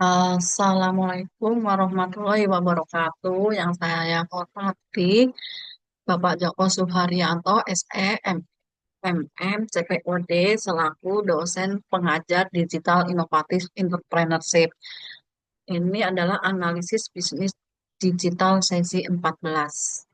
Assalamualaikum warahmatullahi wabarakatuh. Yang saya hormati Bapak Joko Suharyanto, SE, MM, CPOD, selaku dosen pengajar Digital Inovatif Entrepreneurship. Ini adalah analisis bisnis digital sesi 14.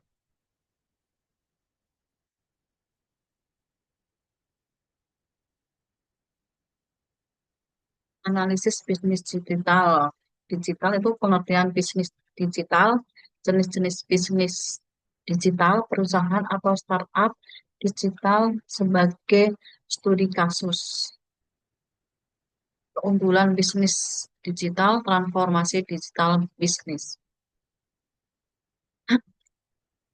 Analisis bisnis digital. Digital itu pengertian bisnis digital, jenis-jenis bisnis digital, perusahaan atau startup digital sebagai studi kasus. Keunggulan bisnis digital, transformasi digital bisnis.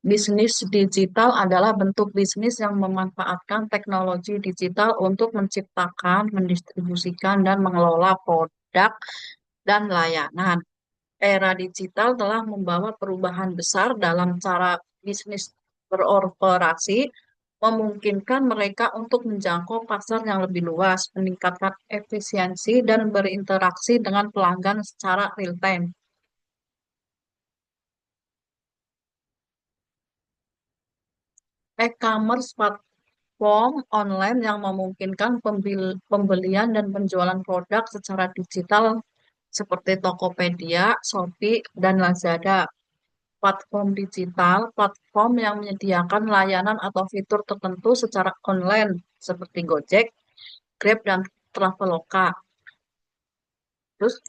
Bisnis digital adalah bentuk bisnis yang memanfaatkan teknologi digital untuk menciptakan, mendistribusikan, dan mengelola produk dan layanan. Era digital telah membawa perubahan besar dalam cara bisnis beroperasi, memungkinkan mereka untuk menjangkau pasar yang lebih luas, meningkatkan efisiensi, dan berinteraksi dengan pelanggan secara real-time. E-commerce platform online yang memungkinkan pembelian dan penjualan produk secara digital seperti Tokopedia, Shopee, dan Lazada. Platform digital, platform yang menyediakan layanan atau fitur tertentu secara online seperti Gojek, Grab, dan Traveloka. Terus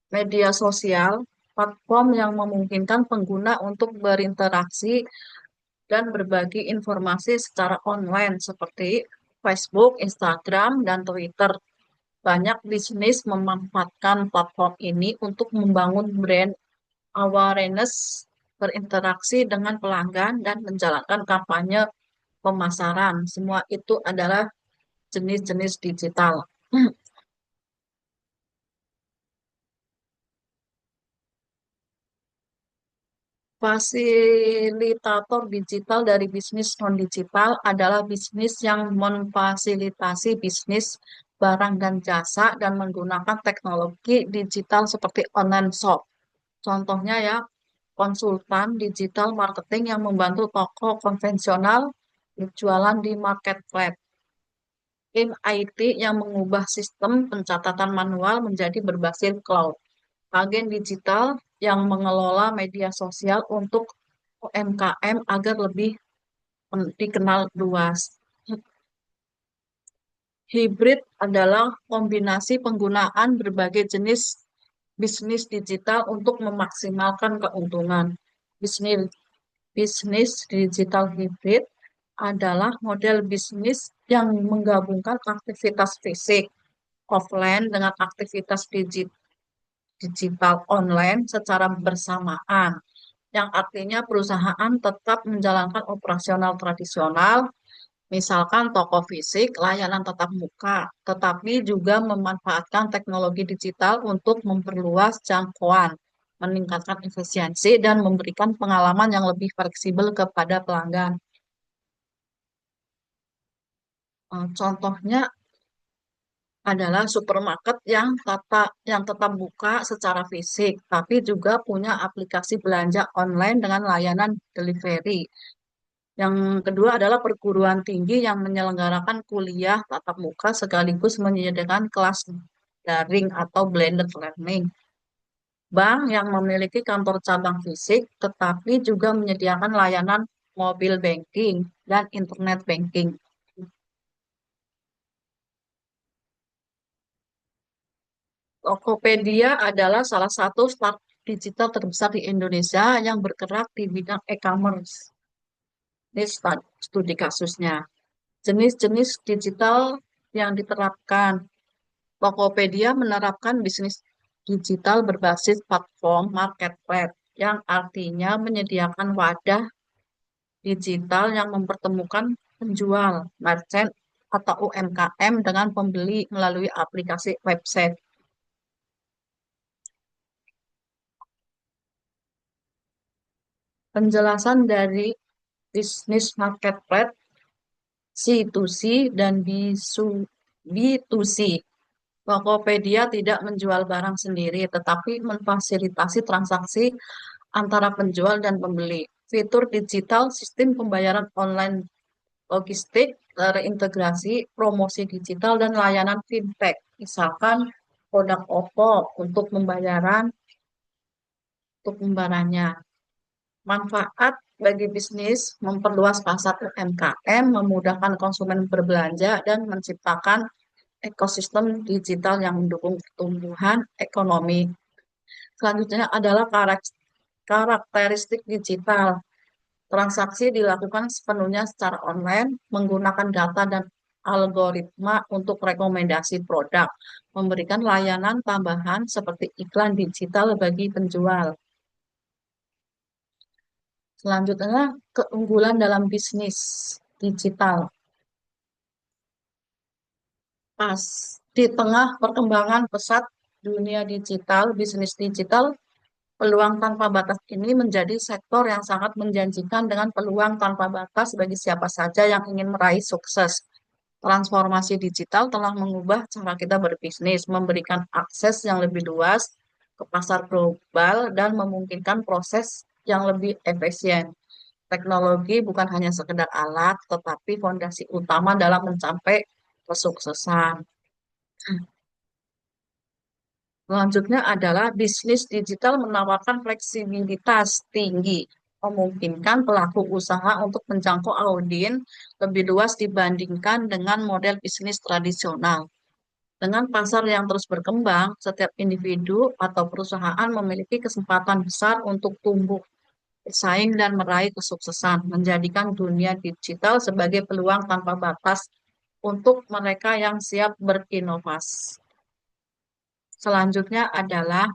media sosial, platform yang memungkinkan pengguna untuk berinteraksi dan berbagi informasi secara online seperti Facebook, Instagram, dan Twitter. Banyak bisnis memanfaatkan platform ini untuk membangun brand awareness, berinteraksi dengan pelanggan, dan menjalankan kampanye pemasaran. Semua itu adalah jenis-jenis digital. Fasilitator digital dari bisnis non-digital adalah bisnis yang memfasilitasi bisnis barang dan jasa dan menggunakan teknologi digital seperti online shop. Contohnya ya, konsultan digital marketing yang membantu toko konvensional berjualan di marketplace. Tim IT yang mengubah sistem pencatatan manual menjadi berbasis cloud. Agen digital yang mengelola media sosial untuk UMKM agar lebih dikenal luas. Hybrid adalah kombinasi penggunaan berbagai jenis bisnis digital untuk memaksimalkan keuntungan. Bisnis bisnis digital hybrid adalah model bisnis yang menggabungkan aktivitas fisik offline dengan aktivitas digital online secara bersamaan, yang artinya perusahaan tetap menjalankan operasional tradisional, misalkan toko fisik, layanan tatap muka, tetapi juga memanfaatkan teknologi digital untuk memperluas jangkauan, meningkatkan efisiensi, dan memberikan pengalaman yang lebih fleksibel kepada pelanggan. Contohnya adalah supermarket yang tetap buka secara fisik, tapi juga punya aplikasi belanja online dengan layanan delivery. Yang kedua adalah perguruan tinggi yang menyelenggarakan kuliah tatap muka sekaligus menyediakan kelas daring atau blended learning. Bank yang memiliki kantor cabang fisik tetapi juga menyediakan layanan mobile banking dan internet banking. Tokopedia adalah salah satu startup digital terbesar di Indonesia yang bergerak di bidang e-commerce. Ini studi kasusnya. Jenis-jenis digital yang diterapkan. Tokopedia menerapkan bisnis digital berbasis platform marketplace, yang artinya menyediakan wadah digital yang mempertemukan penjual, merchant, atau UMKM dengan pembeli melalui aplikasi website. Penjelasan dari bisnis marketplace C2C dan B2C. Tokopedia tidak menjual barang sendiri, tetapi memfasilitasi transaksi antara penjual dan pembeli. Fitur digital, sistem pembayaran online, logistik, terintegrasi, promosi digital, dan layanan fintech. Misalkan produk Oppo untuk pembayarannya. Manfaat bagi bisnis, memperluas pasar UMKM, memudahkan konsumen berbelanja, dan menciptakan ekosistem digital yang mendukung pertumbuhan ekonomi. Selanjutnya adalah karakteristik digital. Transaksi dilakukan sepenuhnya secara online, menggunakan data dan algoritma untuk rekomendasi produk, memberikan layanan tambahan seperti iklan digital bagi penjual. Selanjutnya, keunggulan dalam bisnis digital. Pas di tengah perkembangan pesat dunia digital, bisnis digital, peluang tanpa batas ini menjadi sektor yang sangat menjanjikan dengan peluang tanpa batas bagi siapa saja yang ingin meraih sukses. Transformasi digital telah mengubah cara kita berbisnis, memberikan akses yang lebih luas ke pasar global, dan memungkinkan proses yang lebih efisien. Teknologi bukan hanya sekedar alat, tetapi fondasi utama dalam mencapai kesuksesan. Selanjutnya adalah bisnis digital menawarkan fleksibilitas tinggi, memungkinkan pelaku usaha untuk menjangkau audiens lebih luas dibandingkan dengan model bisnis tradisional. Dengan pasar yang terus berkembang, setiap individu atau perusahaan memiliki kesempatan besar untuk tumbuh, bersaing, dan meraih kesuksesan, menjadikan dunia digital sebagai peluang tanpa batas untuk mereka yang siap berinovasi. Selanjutnya adalah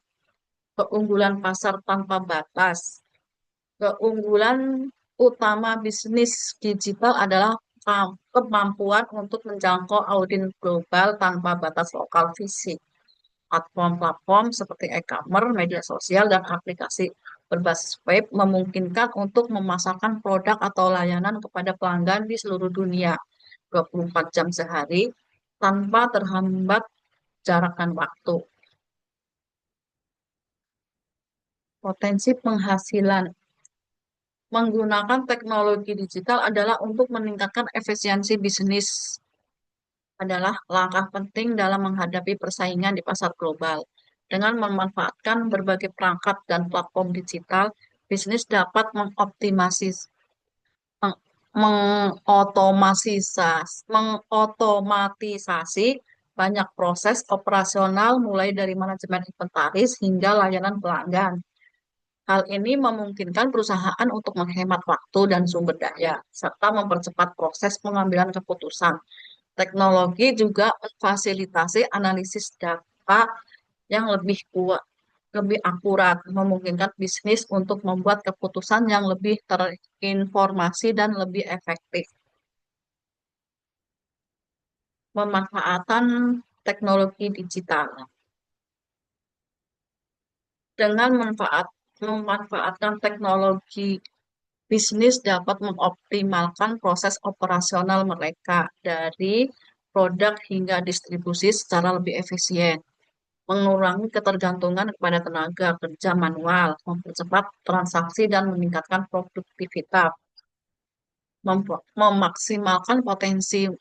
keunggulan pasar tanpa batas. Keunggulan utama bisnis digital adalah kemampuan untuk menjangkau audiens global tanpa batas lokal fisik. Platform-platform seperti e-commerce, media sosial, dan aplikasi berbasis web memungkinkan untuk memasarkan produk atau layanan kepada pelanggan di seluruh dunia 24 jam sehari tanpa terhambat jarak dan waktu. Potensi penghasilan menggunakan teknologi digital adalah untuk meningkatkan efisiensi bisnis, adalah langkah penting dalam menghadapi persaingan di pasar global. Dengan memanfaatkan berbagai perangkat dan platform digital, bisnis dapat mengotomatisasi banyak proses operasional mulai dari manajemen inventaris hingga layanan pelanggan. Hal ini memungkinkan perusahaan untuk menghemat waktu dan sumber daya, serta mempercepat proses pengambilan keputusan. Teknologi juga memfasilitasi analisis data yang lebih kuat, lebih akurat, memungkinkan bisnis untuk membuat keputusan yang lebih terinformasi dan lebih efektif. Pemanfaatan teknologi digital. Dengan memanfaatkan teknologi, bisnis dapat mengoptimalkan proses operasional mereka dari produk hingga distribusi secara lebih efisien, mengurangi ketergantungan kepada tenaga kerja manual, mempercepat transaksi dan meningkatkan produktivitas, memaksimalkan potensi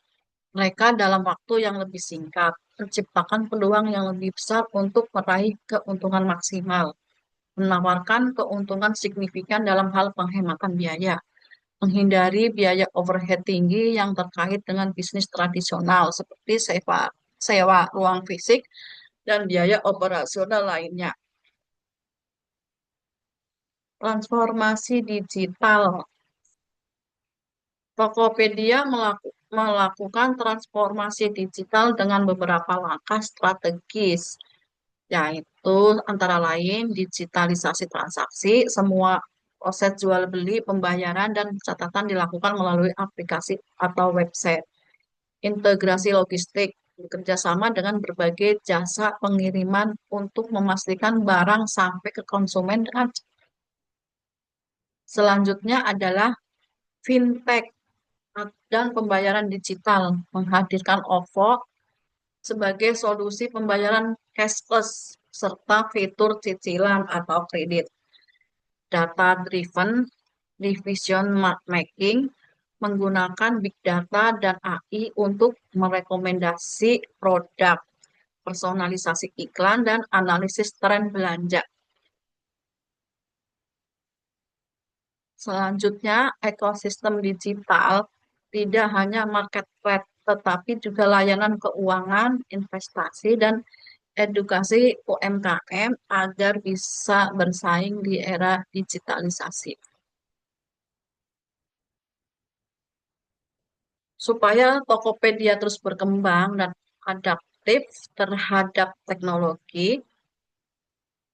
mereka dalam waktu yang lebih singkat, menciptakan peluang yang lebih besar untuk meraih keuntungan maksimal, menawarkan keuntungan signifikan dalam hal penghematan biaya, menghindari biaya overhead tinggi yang terkait dengan bisnis tradisional seperti sewa ruang fisik dan biaya operasional lainnya. Transformasi digital. Tokopedia melakukan transformasi digital dengan beberapa langkah strategis, yaitu antara lain digitalisasi transaksi, semua proses jual beli, pembayaran, dan catatan dilakukan melalui aplikasi atau website. Integrasi logistik, bekerja sama dengan berbagai jasa pengiriman untuk memastikan barang sampai ke konsumen dengan cepat. Selanjutnya adalah fintech dan pembayaran digital, menghadirkan OVO, sebagai solusi pembayaran cashless serta fitur cicilan atau kredit. Data-driven decision making menggunakan big data dan AI untuk merekomendasi produk, personalisasi iklan, dan analisis tren belanja. Selanjutnya, ekosistem digital tidak hanya marketplace, tetapi juga layanan keuangan, investasi, dan edukasi UMKM agar bisa bersaing di era digitalisasi. Supaya Tokopedia terus berkembang dan adaptif terhadap teknologi,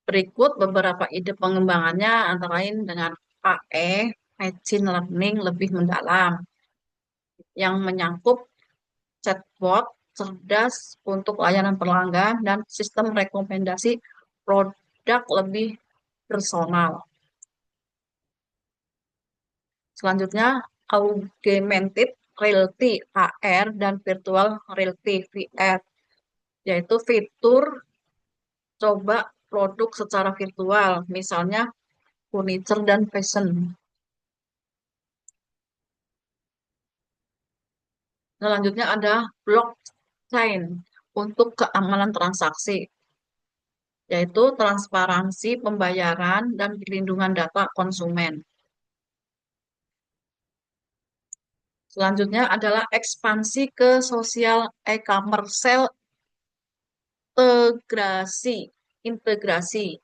berikut beberapa ide pengembangannya antara lain dengan AE, Machine Learning lebih mendalam, yang menyangkut chatbot cerdas untuk layanan pelanggan dan sistem rekomendasi produk lebih personal. Selanjutnya, augmented reality AR dan virtual reality VR, yaitu fitur coba produk secara virtual, misalnya furniture dan fashion. Selanjutnya ada blockchain untuk keamanan transaksi, yaitu transparansi pembayaran dan perlindungan data konsumen. Selanjutnya adalah ekspansi ke sosial e-commerce integrasi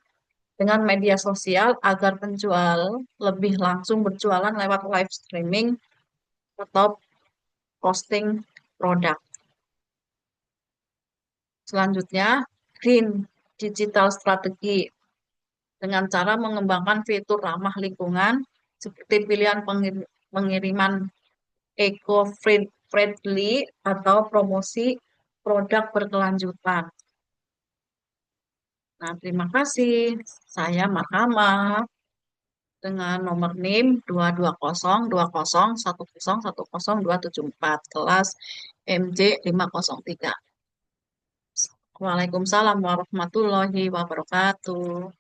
dengan media sosial agar penjual lebih langsung berjualan lewat live streaming atau posting produk. Selanjutnya, green digital strategi dengan cara mengembangkan fitur ramah lingkungan seperti pilihan pengiriman eco-friendly atau promosi produk berkelanjutan. Nah, terima kasih. Saya Marhama dengan nomor NIM 22020101024 kelas MJ 503. Waalaikumsalam warahmatullahi wabarakatuh.